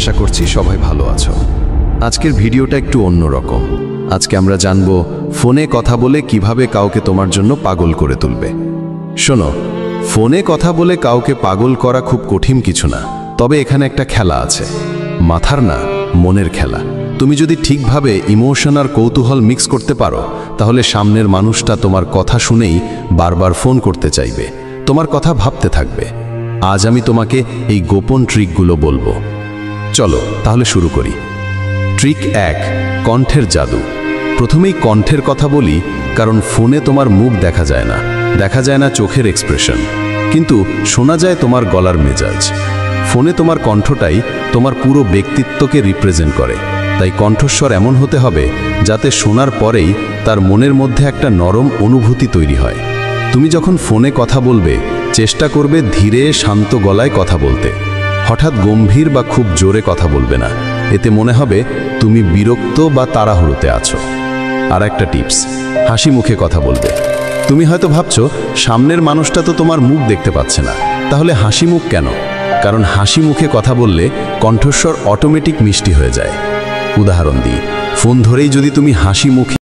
আশা করছি সবাই ভালো আছো। আজকের ভিডিওটা একটু অন্যরকম। আজকে আমরা জানব ফোনে কথা বলে কিভাবে কাউকে তোমার জন্য পাগল করে তুলবে। শোনো, ফোনে কথা বলে কাউকে পাগল করা খুব কঠিন কিছু না, তবে এখানে একটা খেলা আছে, মাথার না মনের খেলা। তুমি যদি ঠিকভাবে ইমোশন আর কৌতূহল মিক্স করতে পারো, তাহলে সামনের মানুষটা তোমার কথা শুনেই বারবার ফোন করতে চাইবে, তোমার কথা ভাবতে থাকবে। আজ আমি তোমাকে এই গোপন ট্রিকগুলো বলবো। চলো তাহলে শুরু করি। ট্রিক 1, কণ্ঠের জাদু। প্রথমেই কণ্ঠের কথা বলি, কারণ ফোনে তোমার মুখ দেখা যায় না, দেখা যায় না চোখের এক্সপ্রেশন, কিন্তু শোনা যায় তোমার গলার মেজাজ। ফোনে তোমার কণ্ঠটাই তোমার পুরো ব্যক্তিত্বকে রিপ্রেজেন্ট করে, তাই কণ্ঠস্বর এমন হতে হবে যাতে শোনার পরেই তার মনের মধ্যে একটা নরম অনুভূতি তৈরি হয়। তুমি যখন ফোনে কথা বলবে, চেষ্টা করবে ধীরে শান্ত গলায় কথা বলতে। হঠাৎ গম্ভীর বা খুব জোরে কথা বলবে না, এতে মনে হবে তুমি বিরক্ত বা তাড়াহুড়োতে আছো। আর একটা টিপস, হাসি মুখে কথা বলবে। তুমি হয়তো ভাবছো সামনের মানুষটা তো তোমার মুখ দেখতে পাচ্ছে না, তাহলে হাসি মুখ কেন? কারণ হাসি মুখে কথা বললে কণ্ঠস্বর অটোমেটিক মিষ্টি হয়ে যায়। উদাহরণ দিই, ফোন ধরেই যদি তুমি হাসি মুখে